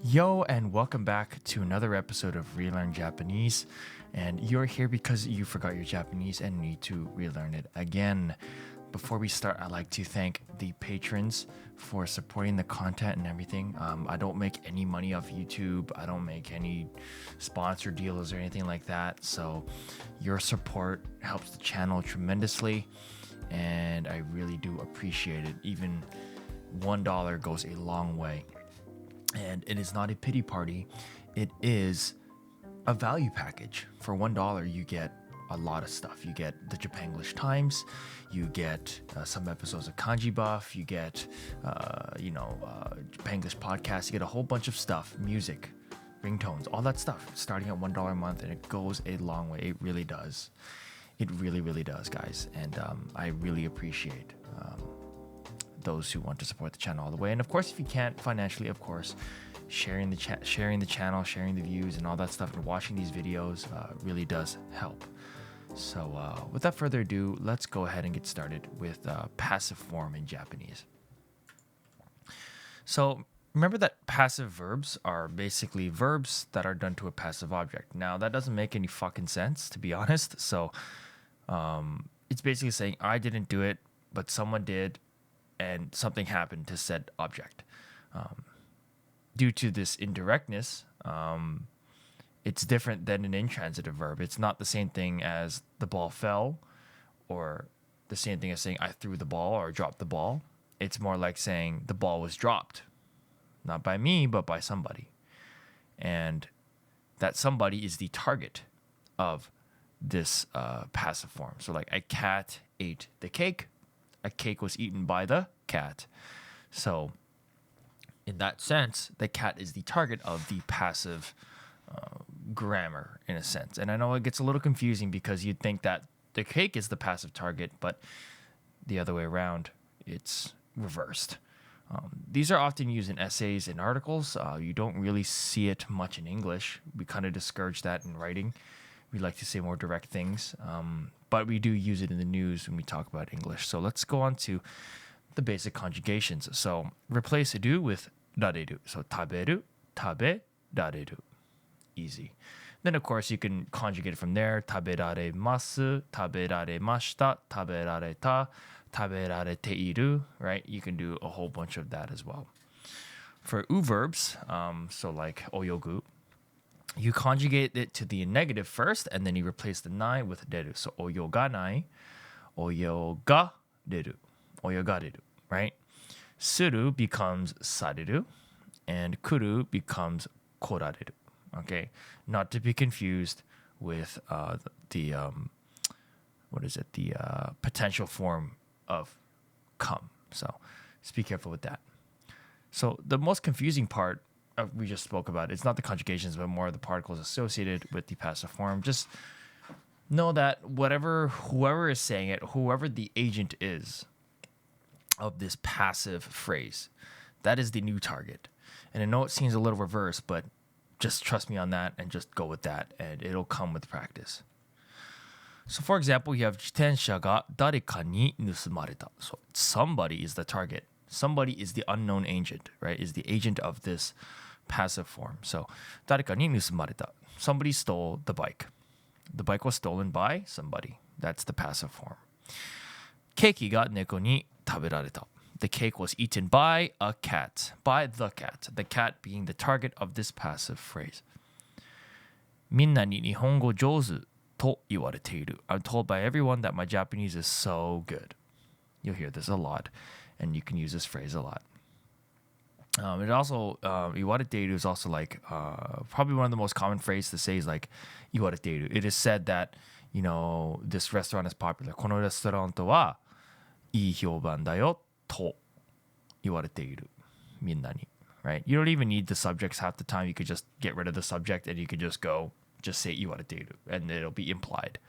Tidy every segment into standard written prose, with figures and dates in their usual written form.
Yo, and welcome back to another episode of Relearn Japanese. And you're here because you forgot your Japanese and need to relearn it again. Before we start, I'd like to thank the patrons for supporting the content and everything. I don't make any money off YouTube. I don't make any sponsor deals or anything like that. So your support helps the channel tremendously. And I really do appreciate it. Even $1 goes a long way. And it is not a pity party. It is a value package. For $1, you get a lot of stuff. You get the Japanglish Times. You get some episodes of Kanji Buff. You get, Japanglish podcast. You get a whole bunch of stuff, music, ringtones, all that stuff, starting at $1 a month, and it goes a long way. It really does. It really, really does, guys. And I really appreciate those who want to support the channel all the way. And of course, if you can't financially, of course, sharing the channel, sharing the views and all that stuff, and watching these videos really does help. So without further ado, let's go ahead and get started with passive form in Japanese. So remember that passive verbs are basically verbs that are done to a passive object. Now that doesn't make any fucking sense, to be honest. So it's basically saying I didn't do it, but someone did, and something happened to said object. Due to this indirectness, it's different than an intransitive verb. It's not the same thing as the ball fell, or the same thing as saying I threw the ball or dropped the ball. It's more like saying the ball was dropped, not by me, but by somebody. And that somebody is the target of this passive form. So like a cat ate the cake. A cake was eaten by the cat. So in that sense, the cat is the target of the passive grammar, in a sense. And I know it gets a little confusing because you'd think that the cake is the passive target, but the other way around, it's reversed. These are often used in essays and articles. You don't really see it much in English. We kind of discourage that in writing. We like to say more direct things, but we do use it in the news when we talk about English. So let's go on to the basic conjugations. So replace do with rareru. So taberu, tabe, rareru. Easy. Then, of course, you can conjugate it from there. Taberaremasu, taberaremashita, taberareta, taberareteiru, right? You can do a whole bunch of that as well. For verbs, so like oyogu, you conjugate it to the negative first, and then you replace the nai with deru. So oyoganai, oyogareru, oyogareru, right? Suru becomes sareru, and kuru becomes korareru. Okay, not to be confused with the potential form of come. So just be careful with that. So the most confusing part we just spoke about, it's not the conjugations, but more of the particles associated with the passive form. Just know that whoever is saying it, whoever the agent is of this passive phrase, that is the new target. And I know it seems a little reverse, but just trust me on that and just go with that, and it'll come with practice. So for example, you have jitensha ga dareka ni nusumareta. So somebody is the target. Somebody is the unknown agent, right? Is the agent of this passive form. So dareka ni nusumareta. Somebody stole the bike. The bike was stolen by somebody. That's the passive form. Keiki ga neko ni taberareta. The cake was eaten by a cat. By the cat being the target of this passive phrase. Minna ni nihongo jouzu to iwareteiru. I'm told by everyone that my Japanese is so good. You'll hear this a lot, and you can use this phrase a lot. It also, iwareteiru is also like, probably one of the most common phrases to say is like, iwareteiru. It is said that, this restaurant is popular. このレストランはいい評判だよと言われている。みんなに。Right? You don't even need the subjects half the time. You could just get rid of the subject and you could just say 言われている and it'll be implied.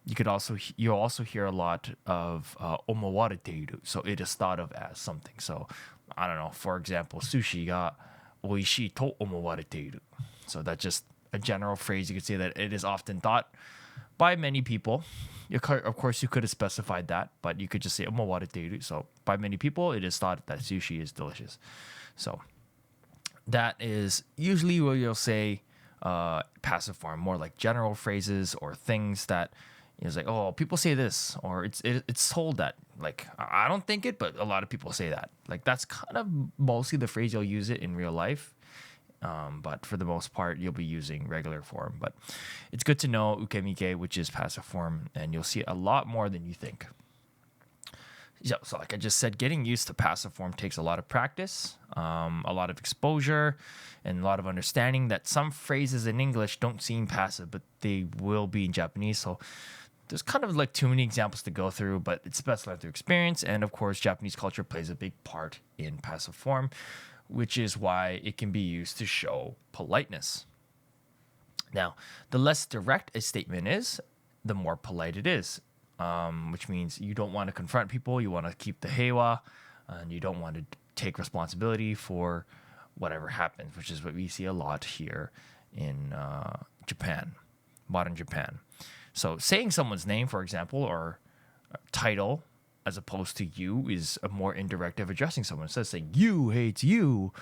You'll also hear a lot of 思われている. So it is thought of as something. So I don't know, for example, sushi が美味しいと思われている. So that's just a general phrase. You could say that it is often thought by many people. Of course, you could have specified that, but you could just say 思われている. So by many people, it is thought that sushi is delicious. So that is usually where you'll say passive form, more like general phrases or things that it's like, oh, people say this, or it's told that. Like, I don't think it, but a lot of people say that. Like, that's kind of mostly the phrase you'll use it in real life. But for the most part, you'll be using regular form. But it's good to know ukemike, which is passive form, and you'll see it a lot more than you think. Yeah, so like I just said, getting used to passive form takes a lot of practice, a lot of exposure, and a lot of understanding that some phrases in English don't seem passive, but they will be in Japanese. So there's kind of like too many examples to go through, but it's best left through experience. And of course, Japanese culture plays a big part in passive form, which is why it can be used to show politeness. Now, the less direct a statement is, the more polite it is. Which means you don't want to confront people, you want to keep the heiwa, and you don't want to take responsibility for whatever happens, which is what we see a lot here in Japan, modern Japan. So saying someone's name, for example, or title, as opposed to you, is a more indirect of addressing someone. Instead of saying you hates you,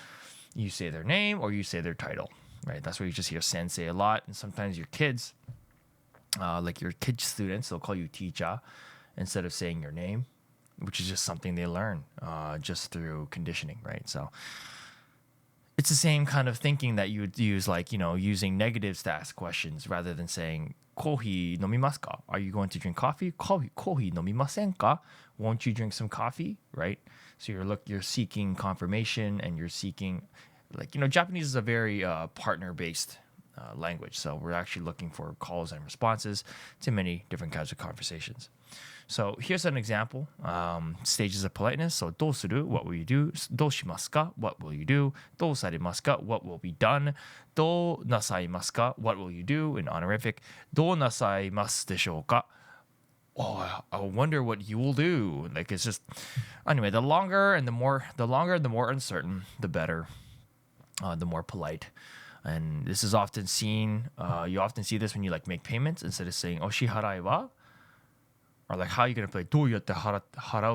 you say their name or you say their title, right? That's where you just hear sensei a lot, and sometimes your kids, like your kid students, they'll call you teacher instead of saying your name, which is just something they learn just through conditioning, right? So it's the same kind of thinking that you would use, like, using negatives to ask questions rather than saying, kohi nomimasu ka? Are you going to drink coffee? Kohi nomimasen ka? Won't you drink some coffee, right? So you're seeking confirmation, and you're seeking, like, Japanese is a very partner-based language. So we're actually looking for calls and responses to many different kinds of conversations. So here's an example. Stages of politeness. So, どうする? What will you do? どうしますか? What will you do? どうされますか? What will be done? どうなさいますか? What will you do? In honorific. どうなさいますでしょうか? Oh, I wonder what you will do. Like, it's just, anyway, the longer and the more uncertain, the better, the more polite. And this is often seen, you often see this when you like make payments. Instead of saying, oshiharai wa? Or like, how are you going to pay? どうやって払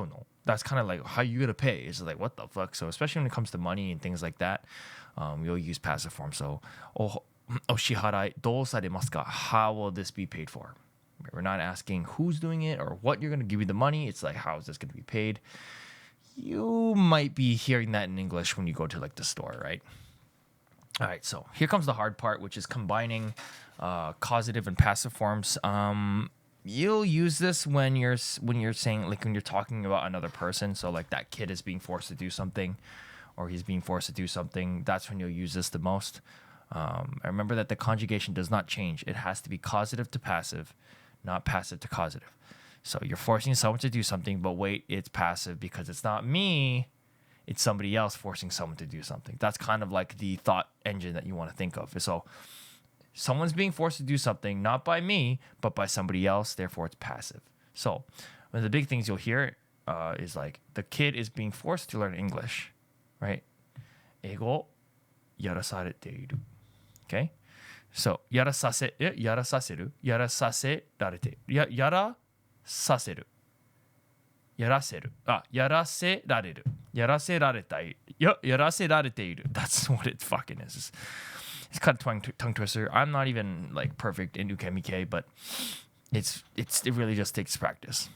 うの? That's kind of like, how are you going to pay? It's like, what the fuck? So especially when it comes to money and things like that, you'll use passive form. So, お支払いどうされますか? How will this be paid for? We're not asking who's doing it or what you're going to give you the money. It's like, how is this going to be paid? You might be hearing that in English when you go to like the store, right? All right, so here comes the hard part, which is combining causative and passive forms. You'll use this when you're saying, like, when you're talking about another person. So like that kid is being forced to do something, or he's being forced to do something. That's when you'll use this the most. Remember that the conjugation does not change. It has to be causative to passive, not passive to causative. So you're forcing someone to do something, but wait, it's passive because it's not me. It's somebody else forcing someone to do something. That's kind of like the thought engine that you want to think of. So someone's being forced to do something, not by me, but by somebody else. Therefore, it's passive. So one of the big things you'll hear is like the kid is being forced to learn English, right? 英語やらされている. Okay? So やらさせるやらさせられてやらさせるやらせるやらせられるやらせられたいやらせられている That's what it fucking is. It's kind of tongue twister. I'm not even like perfect in ukemike, but it really just takes practice.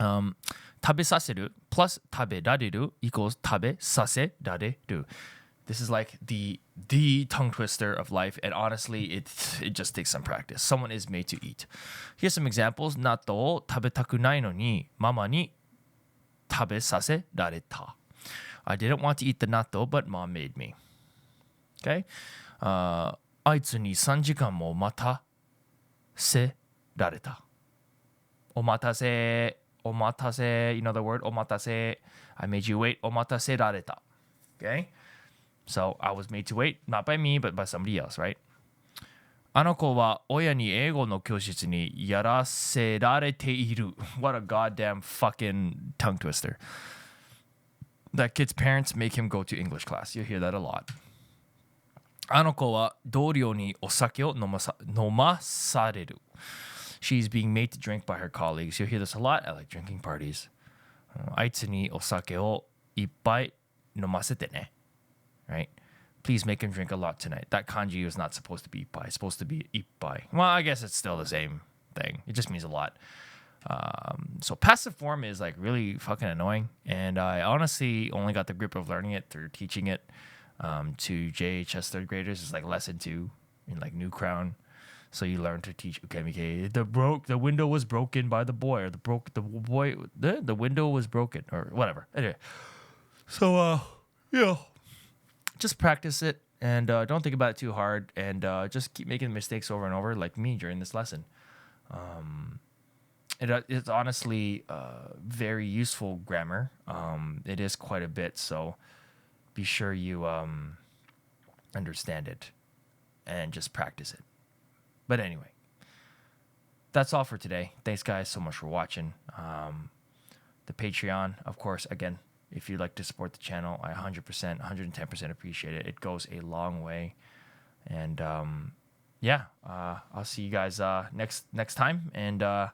食べさせる plus 食べられる equals 食べさせられる. This is like the tongue twister of life, and honestly, it just takes some practice. Someone is made to eat. Here's some examples. 納豆を食べたくないのにママに食べさせられた. I didn't want to eat the natto, but mom made me. Okay? あいつに3時間も待たせられた. お待たせ you know the word お待たせ I made you wait お待たせられた. Okay? So I was made to wait, not by me, but by somebody else, right? あの子は親に英語の教室にやらせられている. What a goddamn fucking tongue twister. That kid's parents make him go to English class. You'll hear that a lot. あの子は同僚にお酒を飲まされる. She's being made to drink by her colleagues. You'll hear this a lot at like drinking parties. あいつにお酒をいっぱい飲ませてね. Right? Please make him drink a lot tonight. That kanji is not supposed to be ippai. It's supposed to be ippai. Well, I guess it's still the same thing. It just means a lot. So passive form is like really fucking annoying. And I honestly only got the grip of learning it through teaching it to JHS third graders. It's like lesson 2 in like New Crown. So you learn to teach ukemike. The window was broken by the boy, or the window was broken, or whatever. Anyway, so just practice it and don't think about it too hard, and just keep making mistakes over and over, like me during this lesson. It's honestly very useful grammar. It is quite a bit, so be sure you understand it and just practice it. But anyway, that's all for today. Thanks, guys, so much for watching. The Patreon, of course, again, if you'd like to support the channel, I 100%, 110% appreciate it. It goes a long way. And I'll see you guys next time. And okay.